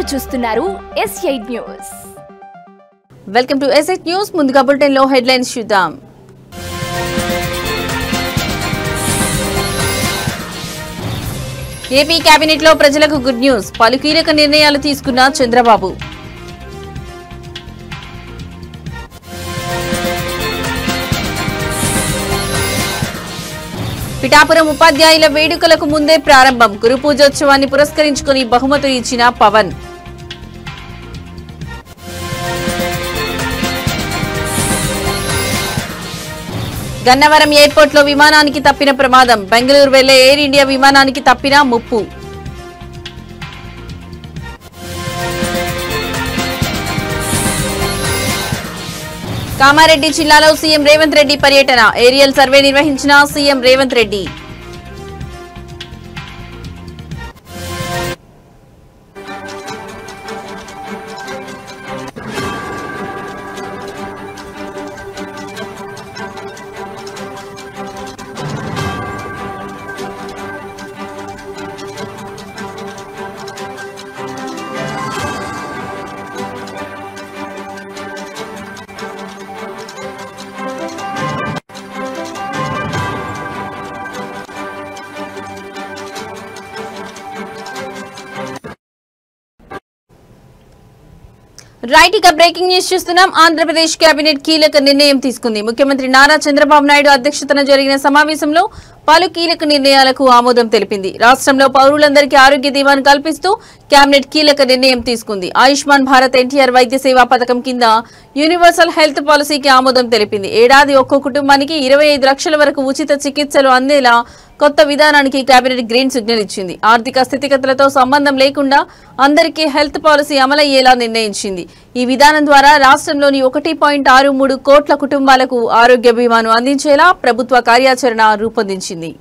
మీరు చూస్తున్నారు S8 news. Welcome to S8 news. ముందుగా బులెటిన్ లో హెడ్లైన్స్ చూద్దాం. ఏపీ కేబినెట్ లో ప్రజలకు గుడ్ న్యూస్. పలు కీలక నిర్ణయాలు తీసుకున్న చంద్రబాబు. పిఠాపురం ఉపాధ్యాయుల వేడుకలకు ముందే ప్రారంభం. గురు పూజోత్సవాన్ని పురస్కరించుకుని బహుమతులు ఇచ్చిన పవన్. గన్నవరం ఎయిర్పోర్ట్ లో విమానానికి తప్పిన ప్రమాదం. బెంగళూరు వెళ్లే ఎయిర్ ఇండియా విమానానికి తప్పిన ముప్పు. కామారెడ్డి జిల్లాలో సీఎం రేవంత్ రెడ్డి పర్యటన. ఏరియల్ సర్వే నిర్వహించిన సీఎం రేవంత్ రెడ్డి. రైట్, ఇక బ్రేకింగ్ న్యూస్ చూస్తున్నాం. ఆంధ్రప్రదేశ్ కేబినెట్ కీలక నిర్ణయం తీసుకుంది. ముఖ్యమంత్రి నారా చంద్రబాబు నాయుడు అధ్యక్షతన జరిగిన సమావేశంలో పలు కీలక నిర్ణయాలకు ఆమోదం తెలిపింది. రాష్ట్రంలో పౌరులందరికీ ఆరోగ్య బీమాను కల్పిస్తూ కేబినెట్ కీలక నిర్ణయం తీసుకుంది. ఆయుష్మాన్ భారత్ ఎన్టీఆర్ వైద్య సేవా పథకం కింద యూనివర్సల్ హెల్త్ పాలసీకి ఆమోదం తెలిపింది. ఏడాది ఒక్కో కుటుంబానికి 25 లక్షల వరకు ఉచిత చికిత్సలు అందేలా కొత్త విధానానికి కేబినెట్ గ్రీన్ సిగ్నల్ ఇచ్చింది. ఆర్థిక స్థితిగతులతో సంబంధం లేకుండా అందరికీ హెల్త్ పాలసీ అమలయ్యేలా నిర్ణయించింది. ఈ విధానం ద్వారా రాష్ట్రంలోని 1.63 కోట్ల కుటుంబాలకు ఆరోగ్య బీమాను అందించేలా ప్రభుత్వ కార్యాచరణ రూపొందించింది.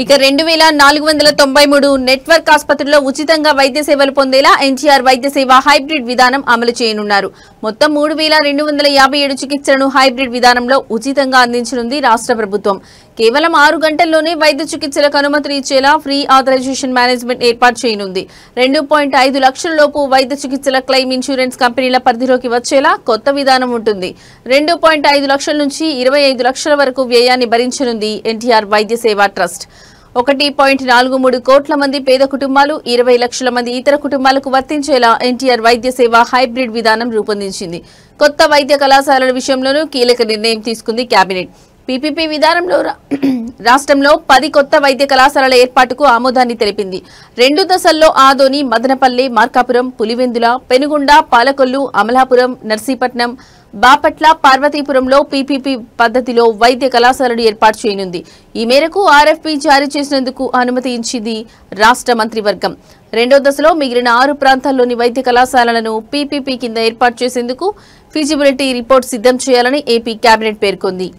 ఇక 2493 నెట్వర్క్ ఆసుపత్రుల్లో ఉచితంగా వైద్య సేవలు పొందేలా ఎన్టీఆర్ వైద్య సేవ హైబ్రిడ్ విధానం అమలు చేయనున్నారు. మొత్తం 3257 చికిత్సలను హైబ్రిడ్ విధానంలో ఉచితంగా అందించనుంది రాష్ట్ర ప్రభుత్వం. కేవలం 6 గంటల్లోనే వైద్య చికిత్సలకు అనుమతులు ఇచ్చేలా ఫ్రీ ఆథరైజేషన్ మేనేజ్మెంట్ ఏర్పాటు చేయనుంది. 2.5 లక్షల లోపు వైద్య చికిత్సల క్లెయిమ్ ఇన్సూరెన్స్ కంపెనీల పరిధిలోకి వచ్చేలా కొత్త విధానం ఉంటుంది. 2.5 లక్షల నుంచి 25 లక్షల వరకు వ్యయాన్ని భరించనుంది ఎన్టీఆర్ వైద్య సేవ ట్రస్ట్. 1.43 కోట్ల మంది పేద కుటుంబాలు, 20 లక్షల మంది ఇతర కుటుంబాలకు వర్తించేలా ఎన్టీఆర్ వైద్య సేవ హైబ్రిడ్ విధానం రూపొందించింది. కొత్త వైద్య కళాశాలల విషయంలోనూ కీలక నిర్ణయం తీసుకుంది కేబినెట్. పీపీపీ విధానంలో రాష్ట్రంలో 10 కొత్త వైద్య కళాశాలల ఏర్పాటుకు ఆమోదాన్ని తెలిపింది. 2 దశల్లో ఆదోని, మదనపల్లె, మార్కాపురం, పులివెందుల, పెనుగొండ, పాలకొల్లు, అమలాపురం, నర్సీపట్నం, బాపట్ల, పార్వతీపురంలో పీపీపీ పద్ధతిలో వైద్య కళాశాలను ఏర్పాటు చేయనుంది. ఈ మేరకు ఆర్ఎఫ్పీ జారీ చేసినందుకు అనుమతి ఇచ్చింది రాష్ట్ర మంత్రివర్గం. 2వ దశలో మిగిలిన 6 ప్రాంతాల్లోని వైద్య కళాశాలలను పీపీపీ కింద ఏర్పాటు చేసేందుకు ఫీజిబిలిటీ రిపోర్ట్ సిద్ధం చేయాలని ఏపీ కేబినెట్ పేర్కొంది.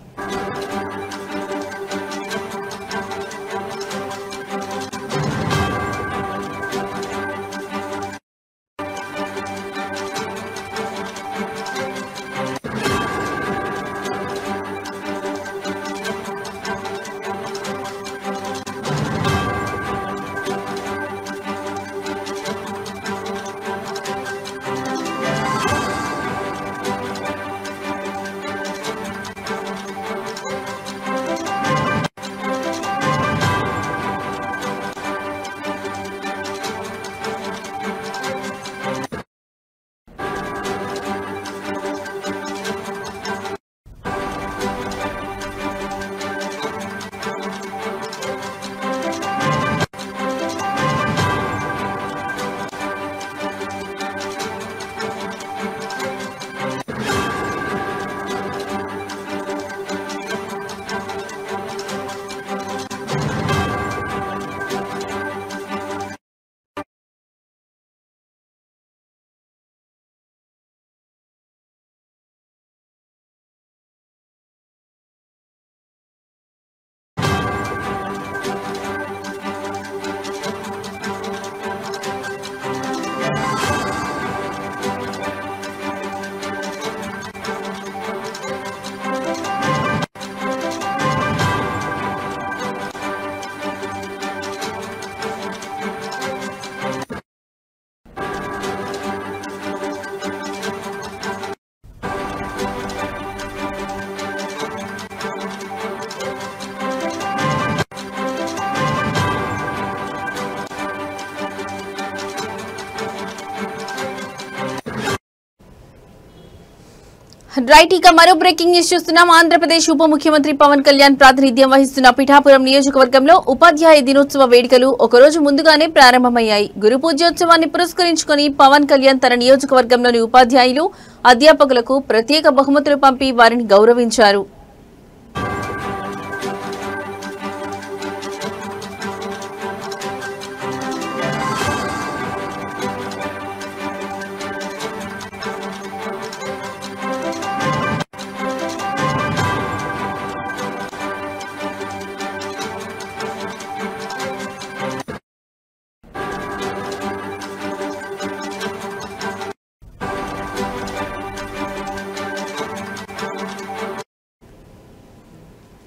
రైట్ ఇక మరో బ్రేకింగ్ న్యూస్ చూస్తున్నాం. ఆంధ్రప్రదేశ్ ఉప ముఖ్యమంత్రి పవన్ కళ్యాణ్ ప్రాతినిధ్యం వహిస్తున్న పిఠాపురం నియోజకవర్గంలో ఉపాధ్యాయ దినోత్సవ వేడుకలు ఒకరోజు ముందుగానే ప్రారంభమయ్యాయి. గురు పూజోత్సవాన్ని పురస్కరించుకుని పవన్ కళ్యాణ్ తన నియోజకవర్గంలోని ఉపాధ్యాయులు, అధ్యాపకులకు ప్రత్యేక బహుమతులు పంపి వారిని గౌరవించారు.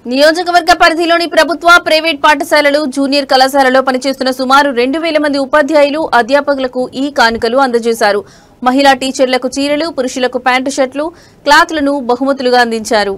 నియోజకవర్గ పరిధిలోని ప్రభుత్వ, ప్రైవేట్ పాఠశాలలు, జూనియర్ కళాశాలలో పనిచేస్తున్న సుమారు 2000 మంది ఉపాధ్యాయులు, అధ్యాపకులకు ఈ కానుకలు అందజేశారు. మహిళా టీచర్లకు చీరలు, పురుషులకు ప్యాంటు షర్ట్లు, క్లాత్లను బహుమతులుగా అందించారు.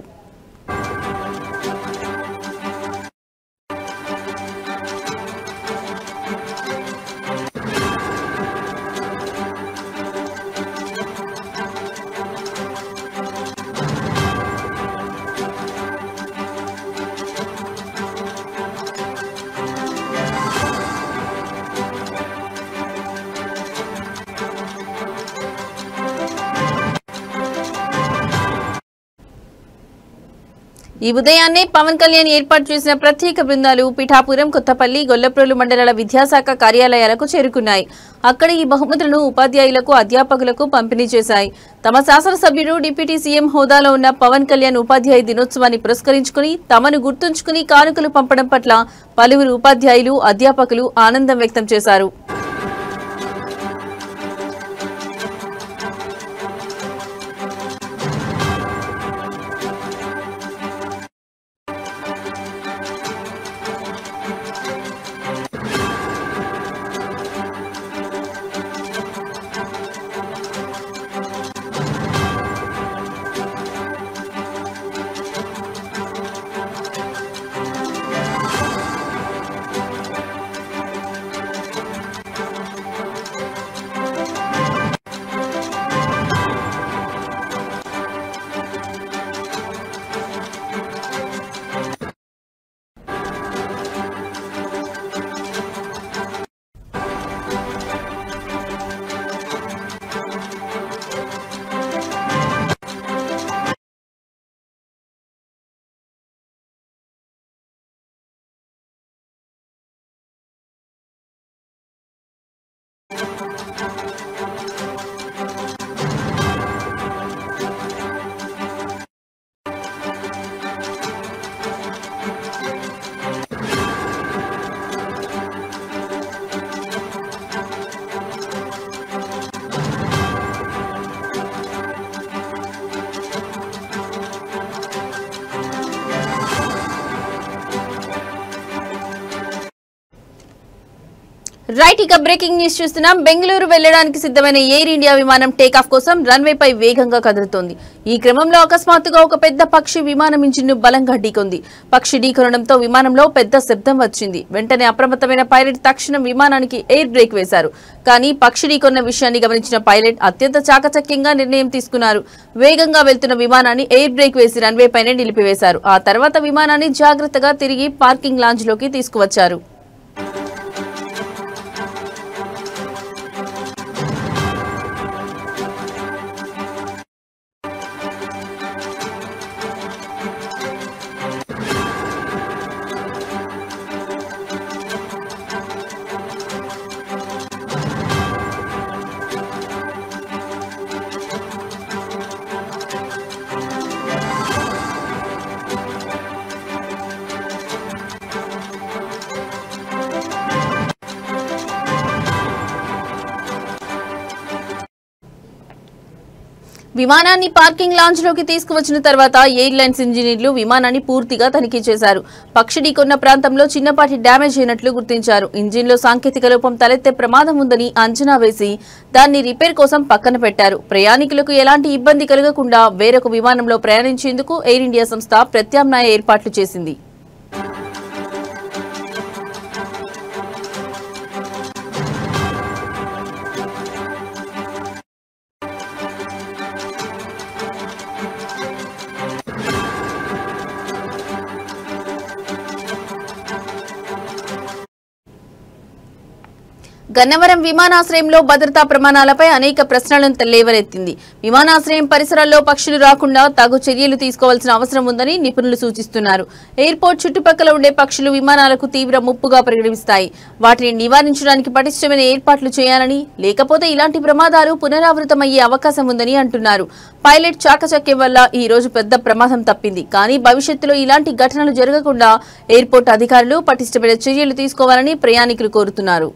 ఈ ఉదయాన్నే పవన్ కళ్యాణ్ ఏర్పాటు చేసిన ప్రత్యేక బృందాలు పిఠాపురం, కొత్తపల్లి, గొల్లప్రోలు మండలాల విద్యాశాఖ కార్యాలయాలకు చేరుకున్నాయి. అక్కడ ఈ బహుమతులను ఉపాధ్యాయులకు, అధ్యాపకులకు పంపిణీ చేశాయి. తమ శాసనసభ్యుడు, డిప్యూటీ సీఎం హోదాలో ఉన్న పవన్ కళ్యాణ్ ఉపాధ్యాయ దినోత్సవాన్ని పురస్కరించుకుని తమను గుర్తుంచుకుని కానుకలు పంపడం పట్ల పలువురు ఉపాధ్యాయులు, అధ్యాపకులు ఆనందం వ్యక్తం చేశారు. రైట్ ఇక బ్రేకింగ్ న్యూస్ చూస్తున్నాం. బెంగళూరు వెళ్లడానికి సిద్ధమైన ఎయిర్ ఇండియా విమానం టేకాఫ్ కోసం రన్వేపై వేగంగా కదులుతోంది. ఈ క్రమంలో అకస్మాత్తుగా ఒక పెద్ద పక్షి విమానం ఇంజిన్ను బలంగా ఢీకొంది. పక్షి ఢీకొనడంతో విమానంలో పెద్ద శబ్దం వచ్చింది. వెంటనే అప్రమత్తమైన పైలట్ తక్షణం విమానానికి ఎయిర్ బ్రేక్ వేశారు. కానీ పక్షి ఢీకొన్న విషయాన్ని గమనించిన పైలట్ అత్యంత చాకచక్యంగా నిర్ణయం తీసుకున్నారు. వేగంగా వెళ్తున్న విమానాన్ని ఎయిర్ బ్రేక్ వేసి రన్వేపైనే నిలిపివేశారు. ఆ తర్వాత విమానాన్ని జాగ్రత్తగా తిరిగి పార్కింగ్ లాంజ్ లోకి తీసుకువచ్చారు. విమానాన్ని పార్కింగ్ లాంజ్ లోకి తీసుకువచ్చిన తర్వాత ఎయిర్లైన్స్ ఇంజనీర్లు విమానాన్ని పూర్తిగా తనిఖీ చేశారు. పక్షి ఢీకొన్న ప్రాంతంలో చిన్నపాటి డ్యామేజ్ అయినట్లు గుర్తించారు. ఇంజిన్లో సాంకేతిక లోపం తలెత్తే ప్రమాదం ఉందని అంచనా వేసి దాన్ని రిపేర్ కోసం పక్కన పెట్టారు. ప్రయాణికులకు ఎలాంటి ఇబ్బంది కలగకుండా వేరొక విమానంలో ప్రయాణించేందుకు ఎయిర్ ఇండియా సంస్థ ప్రత్యామ్నాయ ఏర్పాట్లు చేసింది. గన్నవరం విమానాశ్రయంలో భద్రతా ప్రమాణాలపై అనేక ప్రశ్నలను లేవనెత్తింది. విమానాశ్రయం పరిసరాల్లో పక్షులు రాకుండా తగు చర్యలు తీసుకోవాల్సిన అవసరం ఉందని నిపుణులు సూచిస్తున్నారు. ఎయిర్పోర్ట్ చుట్టుపక్కల ఉండే పక్షులు విమానాలకు తీవ్ర ముప్పుగా పరిగణిస్తాయి. వాటిని నివారించడానికి పటిష్టమైన ఏర్పాట్లు చేయాలని, లేకపోతే ఇలాంటి ప్రమాదాలు పునరావృతమయ్యే అవకాశం ఉందని అంటున్నారు. పైలట్ చాకచక్యం వల్ల ఈ రోజు పెద్ద ప్రమాదం తప్పింది. కానీ భవిష్యత్తులో ఇలాంటి ఘటనలు జరగకుండా ఎయిర్పోర్ట్ అధికారులు పటిష్టమైన చర్యలు తీసుకోవాలని ప్రయాణికులు కోరుతున్నారు.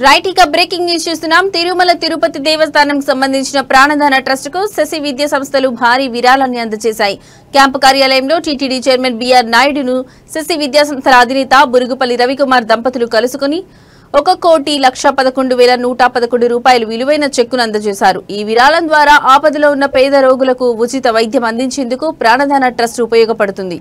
రైట్, ఇక బ్రేకింగ్ న్యూస్ చూస్తున్నాం. తిరుమల తిరుపతి దేవస్థానంకు సంబంధించిన ప్రాణదాన ట్రస్ట్ కు శశి విద్యా సంస్థలు భారీ విరాళాన్ని అందజేశాయి. క్యాంపు కార్యాలయంలో టీటీడీ చైర్మన్ బిఆర్ నాయుడును శశి విద్యా సంస్థల అధినేత బురుగుపల్లి రవికుమార్ దంపతులు కలుసుకుని 1,11,111 రూపాయలు విలువైన చెక్కును అందజేశారు. ఈ విరాళం ద్వారా ఆపదలో ఉన్న పేద రోగులకు ఉచిత వైద్యం అందించేందుకు ప్రాణదాన ట్రస్ట్ ఉపయోగపడుతుంది.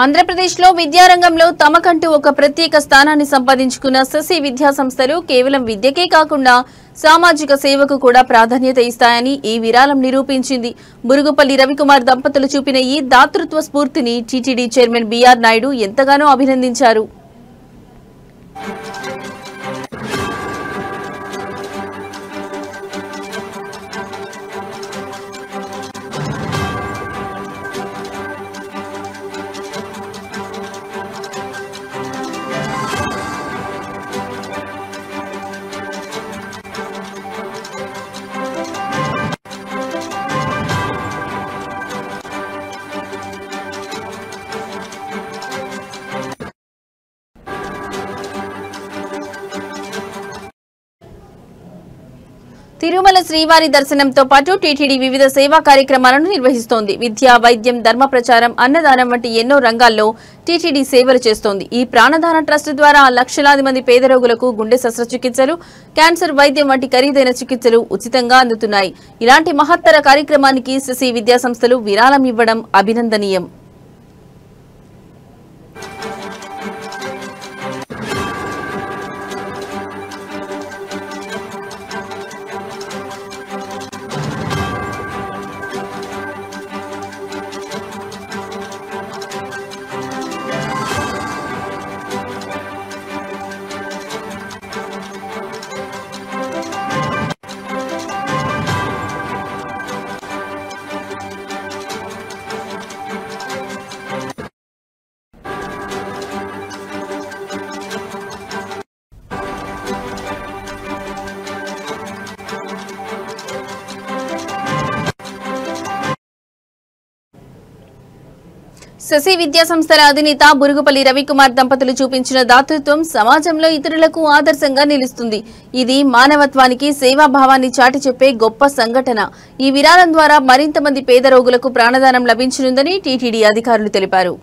ఆంధ్రప్రదేశ్లో విద్యారంగంలో తమకంటూ ఒక ప్రత్యేక స్థానాన్ని సంపాదించుకున్న శశి విద్యా సంస్థలు కేవలం విద్యకే కాకుండా సామాజిక సేవకు కూడా ప్రాధాన్యత ఇస్తాయని ఈ విరాళం నిరూపించింది. బురుగుపల్లి రవికుమార్ దంపతులు చూపిన ఈ దాతృత్వ స్ఫూర్తిని టీటీడీ చైర్మన్ బిఆర్ నాయుడు ఎంతగానో అభినందించారు. తిరుమల శ్రీవారి దర్శనంతో పాటు టీటీడీ వివిధ సేవా కార్యక్రమాలను నిర్వహిస్తోంది. విద్య, వైద్యం, ధర్మ ప్రచారం, అన్నదానం వంటి ఎన్నో రంగాల్లో టీటీడీ సేవలు చేస్తోంది. ఈ ప్రాణదాన ట్రస్ట్ ద్వారా లక్షలాది మంది పేద రోగులకు గుండె శస్త్రచికిత్సలు, క్యాన్సర్ వైద్యం వంటి ఖరీదైన చికిత్సలు ఉచితంగా అందుతున్నాయి. ఇలాంటి మహత్తర కార్యక్రమానికి శశి విద్యా సంస్థలు విరాళం ఇవ్వడం అభినందనీయం. శశి విద్యా సంస్థల అధినేత బురుగుపల్లి రవికుమార్ దంపతులు చూపించిన దాతృత్వం సమాజంలో ఇతరులకు ఆదర్శంగా నిలుస్తుంది. ఇది మానవత్వానికి సేవాభావాన్ని చాటి చెప్పే గొప్ప సంఘటన. ఈ విరాళం ద్వారా మరింత మంది పేద రోగులకు ప్రాణదానం లభించనుందని టీటీడీ అధికారులు తెలిపారు.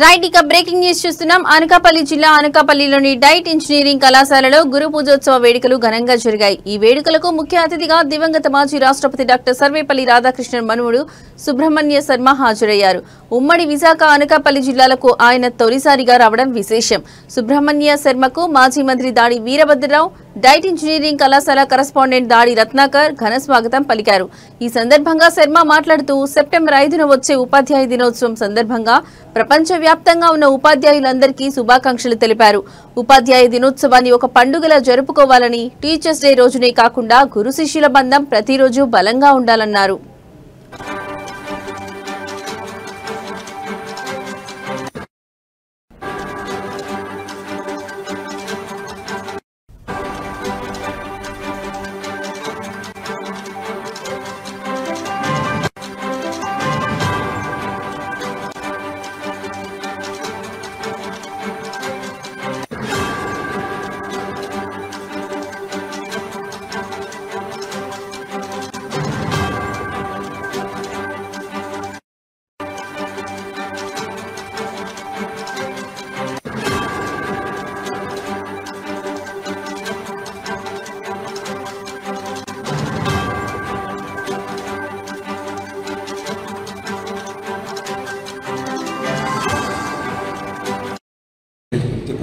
రైట్, ఇక బ్రేకింగ్ న్యూస్ చూస్తున్నాం. అనకాపల్లి జిల్లా అనకాపల్లిలోని డైట్ ఇంజనీరింగ్ కళాశాలలో గురు పూజోత్సవ వేడుకలు ఘనంగా జరిగాయి. ఈ వేడుకలకు ముఖ్య అతిథిగా దివంగత మాజీ రాష్ట్రపతి డాక్టర్ సర్వేపల్లి రాధాకృష్ణన్ మనుమడు సుబ్రహ్మణ్య శర్మ హాజరయ్యారు. ఉమ్మడి విశాఖ అనకాపల్లి జిల్లాలకు ఆయన తొలిసారిగా రావడం విశేషం. సుబ్రహ్మణ్య శర్మకు మాజీ మంత్రి దాడి వీరభద్రరావు, డైట్ ఇంజనీరింగ్ కళాశాల కరెస్పాండెంట్ దాడి రత్నాకర్ ఘన స్వాగతం పలికారు. ఈ సందర్భంగా శర్మ మాట్లాడుతూ సెప్టెంబర్ 5న వచ్చే ఉపాధ్యాయ దినోత్సవం సందర్భంగా ప్రపంచవ్యాప్తంగా ఉన్న ఉపాధ్యాయులందరికీ శుభాకాంక్షలు తెలిపారు. ఉపాధ్యాయ దినోత్సవాన్ని ఒక పండుగలా జరుపుకోవాలని, టీచర్స్ డే రోజునే కాకుండా గురు శిష్యుల బంధం ప్రతిరోజు బలంగా ఉండాలన్నారు.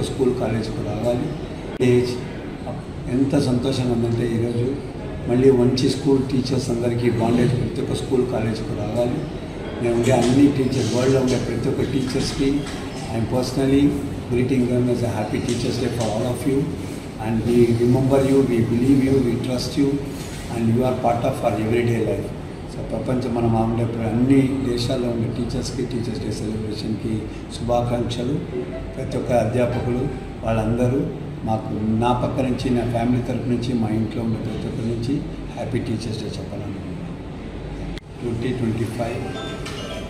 స్కూల్ కాలేజీకి రావాలి. ఎంత సంతోషంగా ఉందంటే ఈరోజు మళ్ళీ మంచి స్కూల్ టీచర్స్ అందరికీ బాండేజ్ ప్రతి ఒక్క స్కూల్ కాలేజీకి రావాలి. నేను ఉండే అన్ని టీచర్స్, వరల్డ్లో ఉండే ప్రతి ఒక్క టీచర్స్కి I'm personally greeting them as a happy teachers day for all of you. And we remember you, we believe you, we trust you, and you are part of our everyday life. So ప్రపంచం మనం ఉండే అన్ని దేశాల్లో ఉండే టీచర్స్కి teachers day సెలబ్రేషన్కి శుభాకాంక్షలు. ప్రతి ఒక్క అధ్యాపకులు వాళ్ళందరూ మాకు నా పక్క నుంచి, నా ఫ్యామిలీ తరఫు నుంచి, మా ఇంట్లో ఉండే ప్రతి ఒక్కరి నుంచి హ్యాపీ టీచర్స్ డే చెప్పాలనుకుంటున్నాను. 2025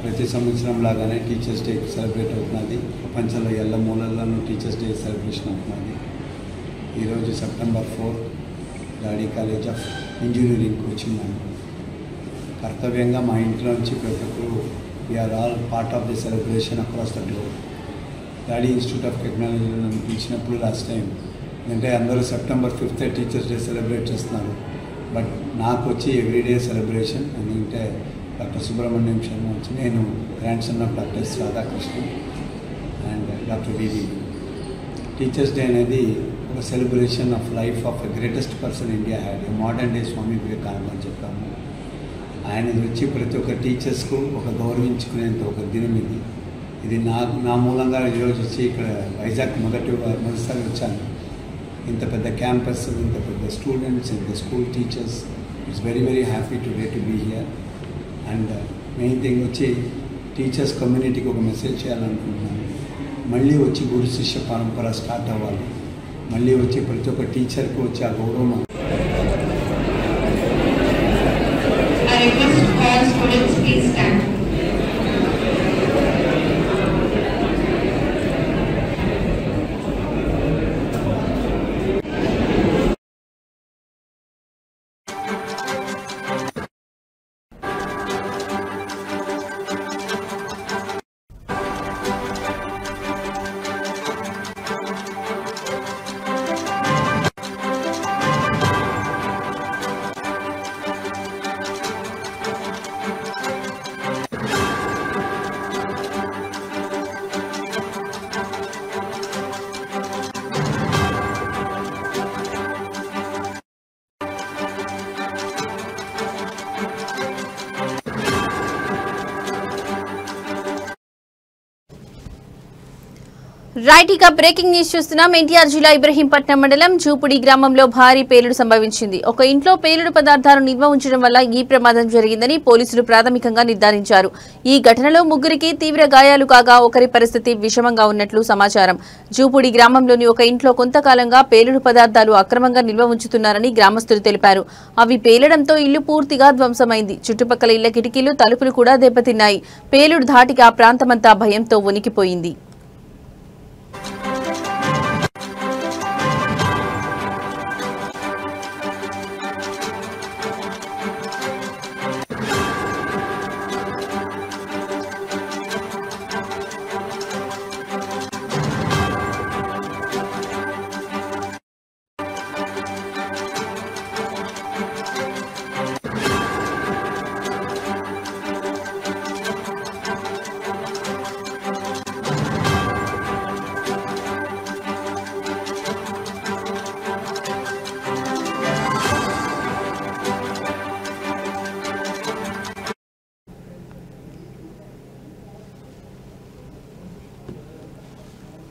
ప్రతి సంవత్సరం లాగానే టీచర్స్ డే సెలబ్రేట్ అవుతున్నది. ప్రపంచంలో ఎల్ల మూలల్లోనూ టీచర్స్ డే సెలబ్రేషన్ అవుతున్నది. ఈరోజు సెప్టెంబర్ 4 డాడీ కాలేజ్ ఆఫ్ ఇంజనీరింగ్కి వచ్చిందాను. కర్తవ్యంగా మా ఇంట్లో నుంచి ప్రతి ఒక్కరు we are all part of the celebration across the globe. Daddy institute of technology నన్ను పిలిచినప్పుడు లాస్ట్ టైం అంటే అందరూ September 5th teachers day celebrate చేస్తున్నారు. బట్ నాకు వచ్చి ఎవ్రీడే సెలబ్రేషన్. ఎందుకంటే డాక్టర్ సుబ్రహ్మణ్యం శర్మ వచ్చి, నేను grandson of doctor Radhakrishnan and doctor వివి. టీచర్స్ డే అనేది ఒక celebration of life of the greatest person India had. Modern day Swami Vivekananda అని చెప్పాము. ఆయన వచ్చి ప్రతి ఒక్క టీచర్స్కు ఒక గౌరవించుకునేంత ఒక దినం ఇది. ఇది నా మూలంగా ఈరోజు వచ్చి ఇక్కడ వైజాగ్ మొదటిసారి వచ్చాను. ఇంత పెద్ద క్యాంపస్, ఇంత పెద్ద స్టూడెంట్స్, ఇంత school teachers, it's very very happy today to be here. And main thing వచ్చి టీచర్స్ కమ్యూనిటీకి ఒక మెసేజ్ చేయాలనుకుంటున్నాను. మళ్ళీ వచ్చి గురు శిష్య పరంపర స్టార్ట్ అవ్వాలి. మళ్ళీ వచ్చి ప్రతి ఒక్క టీచర్కి వచ్చి ఆ గౌరవం. రైట్, ఇక బ్రేకింగ్ న్యూస్ చూస్తున్నాం. ఎన్టీఆర్ జిల్లా ఇబ్రహీంపట్నం మండలం చూపుడి గ్రామంలో భారీ పేలుడు సంభవించింది. ఒక ఇంట్లో పేలుడు పదార్థాలు నిల్వ ఉంచడం వల్ల ఈ ప్రమాదం జరిగిందని పోలీసులు ప్రాథమికంగా నిర్ధారించారు. ఈ ఘటనలో ముగ్గురికి తీవ్ర గాయాలు కాగా ఒకరి పరిస్థితి విషమంగా ఉన్నట్లు సమాచారం. చూపుడి గ్రామంలోని ఒక ఇంట్లో కొంతకాలంగా పేలుడు పదార్థాలు అక్రమంగా నిల్వ ఉంచుతున్నారని గ్రామస్తులు తెలిపారు. అవి పేలడంతో ఇల్లు పూర్తిగా ధ్వంసమైంది. చుట్టుపక్కల ఇళ్ల కిటికీలు, తలుపులు కూడా దెబ్బతిన్నాయి. పేలుడు ధాటికి ఆ ప్రాంతమంతా భయంతో వణికిపోయింది.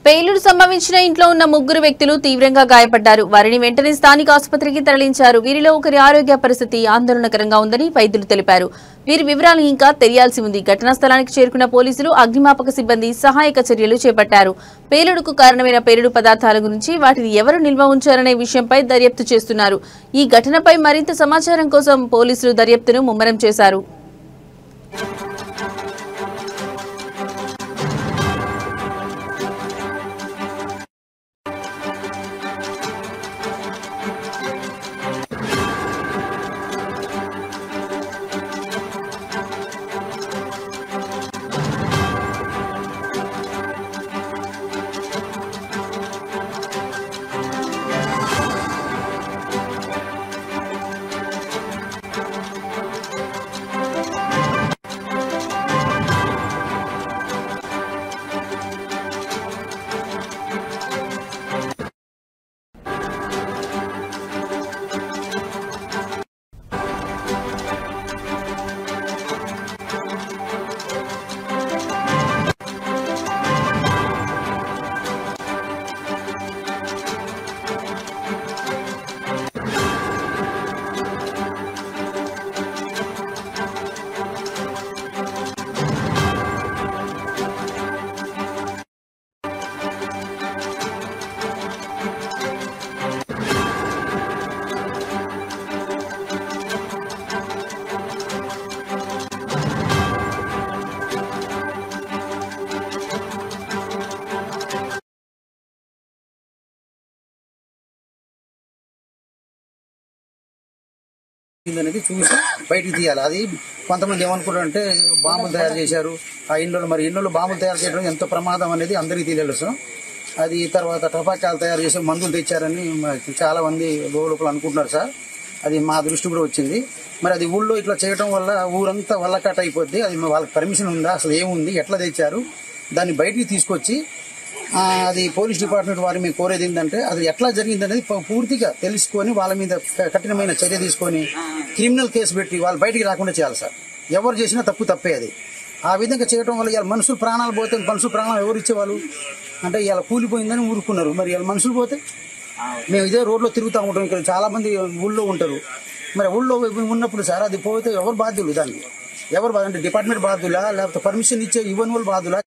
పేలుడు సంభవించిన ఇంట్లో ఉన్న ముగ్గురు వ్యక్తులు తీవ్రంగా గాయపడ్డారు. వారిని వెంటనే స్థానిక ఆసుపత్రికి తరలించారు. వీరిలో ఒకరి ఆరోగ్య పరిస్థితి ఆందోళనకరంగా ఉందని వైద్యులు తెలిపారు. వీరి వివరాలు ఇంకా తెలియాల్సి ఉంది. ఘటనా స్థలానికి చేరుకున్న పోలీసులు, అగ్నిమాపక సిబ్బంది సహాయక చర్యలు చేపట్టారు. పేలుడుకు కారణమైన పేలుడు పదార్థాల గురించి, వాటిని ఎవరు నిల్వ ఉంచారనే విషయంపై దర్యాప్తు చేస్తున్నారు. ఈ ఘటనపై మరింత సమాచారం కోసం పోలీసులు దర్యాప్తును ముమ్మరం చేశారు. అనేది చూసి బయటికి తీయాలి. అది కొంతమంది ఏమనుకుంటారంటే బాంబులు తయారు చేశారు ఆ ఇళ్ళలో. మరి ఇళ్ళలో బాంబులు తయారు చేయడం ఎంత ప్రమాదం అనేది అందరికీ తెలుసు. అది తర్వాత టపాకాయలు తయారు చేసి మందులు తెచ్చారని చాలా మంది లోపల అనుకుంటున్నారు సార్. అది మా దృష్టి కూడా వచ్చింది. మరి అది ఊళ్ళో ఇట్లా చేయడం వల్ల ఊరంతా వల్లకట్ అయిపోద్ది. అది వాళ్ళకి పర్మిషన్ ఉందా, అసలు ఏముంది, ఎట్లా తెచ్చారు, దాన్ని బయటికి తీసుకొచ్చి అది పోలీస్ డిపార్ట్మెంట్ వారి మేము కోరేది ఏంటంటే అది ఎట్లా జరిగింది అనేది పూర్తిగా తెలుసుకొని వాళ్ళ మీద కఠినమైన చర్య తీసుకొని క్రిమినల్ కేసు పెట్టి వాళ్ళు బయటికి రాకుండా చేయాలి సార్. ఎవరు చేసినా తప్పే అది. ఆ విధంగా చేయడం వల్ల ఇవాళ మనుషులు ప్రాణాలు పోతే, మనుషులు ప్రాణాలు ఎవరు ఇచ్చేవాళ్ళు అంటే ఇవాళ కూలిపోయిందని ఊరుకున్నారు. మరి ఇవాళ మనుషులు పోతే మేము ఇదే రోడ్లో తిరుగుతూ ఉంటాం. ఇక్కడ చాలా మంది ఊళ్ళో ఉంటారు. మరి ఊళ్ళో ఉన్నప్పుడు సార్ అది పోతే ఎవరు బాధ్యులు దానికి? ఎవరు అంటే డిపార్ట్మెంట్ బాధ్యులా, లేకపోతే పర్మిషన్ ఇచ్చే ఇవ్వని వాళ్ళు బాధ్యులా?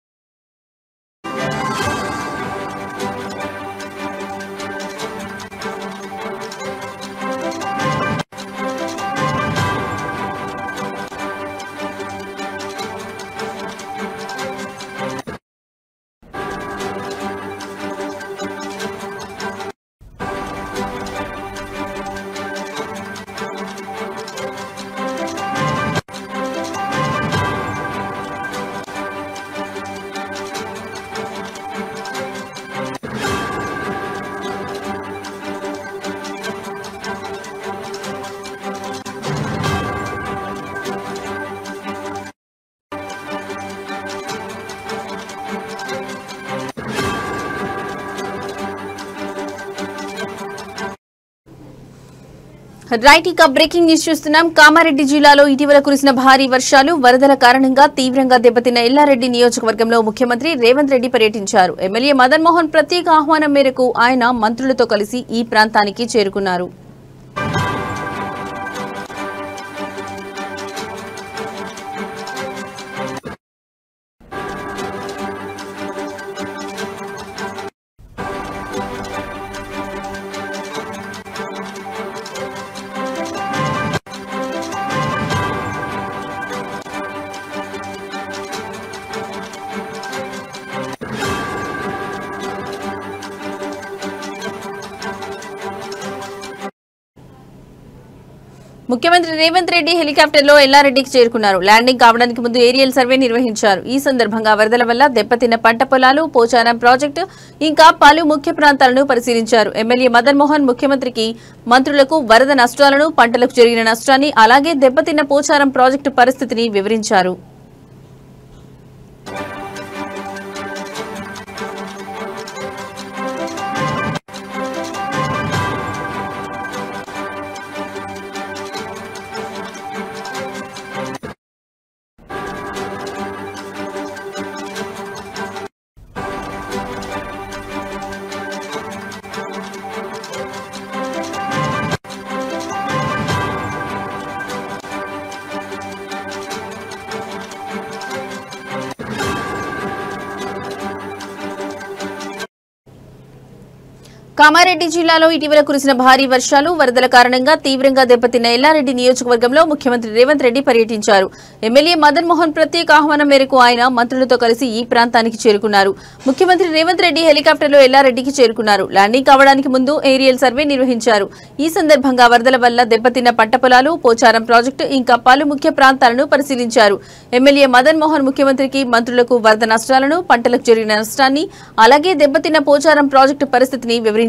రైట్, ఇక బ్రేకింగ్ న్యూస్ చూస్తున్నాం. కామారెడ్డి జిల్లాలో ఇటీవల కురిసిన భారీ వర్షాలు, వరదల కారణంగా తీవ్రంగా దెబ్బతిన్న ఎల్లారెడ్డి నియోజకవర్గంలో ముఖ్యమంత్రి రేవంత్ రెడ్డి పర్యటించారు. ఎమ్మెల్యే మదన్ మోహన్ ప్రత్యేక ఆహ్వానం మేరకు ఆయన మంత్రులతో కలిసి ఈ ప్రాంతానికి చేరుకున్నారు. ముఖ్యమంత్రి రేవంత్ రెడ్డి హెలికాప్టర్లో ఎల్లారెడ్డికి చేరుకున్నారు. ల్యాండింగ్ కావడానికి ముందు ఏరియల్ సర్వే నిర్వహించారు. ఈ సందర్భంగా వరదల వల్ల దెబ్బతిన్న పంట పొలాలు, పోచారం ప్రాజెక్టు ఇంకా పలు ముఖ్య ప్రాంతాలను పరిశీలించారు. ఎమ్మెల్యే మదన్ మోహన్ ముఖ్యమంత్రికి, మంత్రులకు వరద నష్టాలను, పంటలకు జరిగిన నష్టాన్ని, అలాగే దెబ్బతిన్న పోచారం ప్రాజెక్టు పరిస్థితిని వివరించారు. కామారెడ్డి జిల్లాలో ఇటీవల కురిసిన భారీ వర్షాలు, వరదల కారణంగా తీవ్రంగా దెబ్బతిన్న ఎల్లారెడ్డి నియోజకవర్గంలో ముఖ్యమంత్రి రేవంత్ రెడ్డి పర్యటించారు. ఎమ్మెల్యే మదన్ మోహన్ ప్రత్యేక ఆహ్వానం మేరకు ఆయన మంత్రులతో కలిసి ఈ ప్రాంతానికి చేరుకున్నారు. ముఖ్యమంత్రి రేవంత్ రెడ్డి హెలికాప్టర్లో ఎల్లారెడ్డికి చేరుకున్నారు. ల్యాండింగ్ కావడానికి ముందు ఏరియల్ సర్వే నిర్వహించారు. ఈ సందర్భంగా వరదల వల్ల దెబ్బతిన్న పంట పొలాలు, పోచారం ప్రాజెక్టు ఇంకా పలు ముఖ్య ప్రాంతాలను పరిశీలించారు. ఎమ్మెల్యే మదన్ మోహన్ ముఖ్యమంత్రికి, మంత్రులకు వరద నష్టాలను, పంటలకు జరిగిన నష్టాన్ని, అలాగే దెబ్బతిన్న పోచారం ప్రాజెక్టు పరిస్థితిని వివరించారు.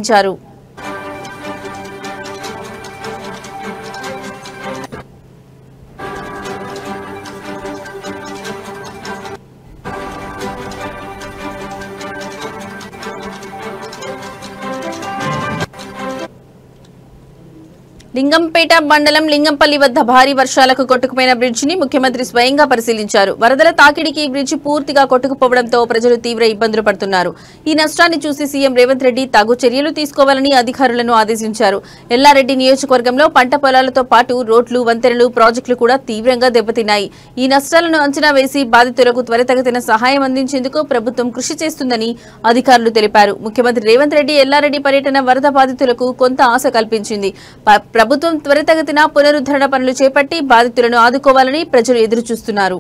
లింగంపేట మండలం లింగంపల్లి వద్ద భారీ వర్షాలకు కొట్టుకుపోయిన బ్రిడ్జిని ముఖ్యమంత్రి స్వయంగా పరిశీలించారు. వరదల తాకిడికి ఈ బ్రిడ్జి పూర్తిగా కొట్టుకుపోవడంతో ప్రజలు తీవ్ర ఇబ్బందులు పడుతున్నారు. ఈ నష్టాన్ని చూసి సీఎం రేవంత్ రెడ్డి తగు చర్యలు తీసుకోవాలని అధికారులను ఆదేశించారు. ఎల్లారెడ్డి నియోజకవర్గంలో పంట పొలాలతో పాటు రోడ్లు, వంతెనలు, ప్రాజెక్టులు కూడా తీవ్రంగా దెబ్బతిన్నాయి. ఈ నష్టాలను అంచనా వేసి బాధితులకు త్వరితగతిన సహాయం అందించేందుకు ప్రభుత్వం కృషి చేస్తుందని అధికారులు తెలిపారు. ముఖ్యమంత్రి రేవంత్ రెడ్డి ఎల్లారెడ్డి పర్యటన వరద బాధితులకు కొంత ఆశ కల్పించింది. ప్రభుత్వం త్వరితగతిన పునరుద్ధరణ పనులు చేపట్టి బాధితులను ఆదుకోవాలని ప్రజలు ఎదురుచూస్తున్నారు.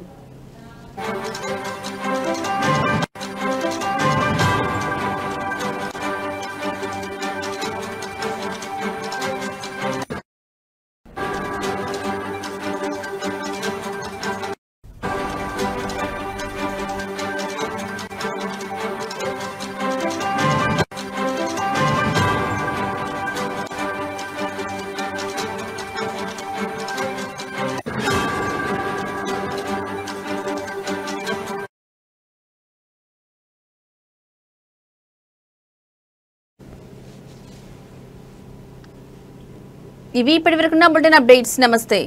ఇవి ఇప్పటివరకున్న బులెటిన్ అప్డేట్స్. నమస్తే.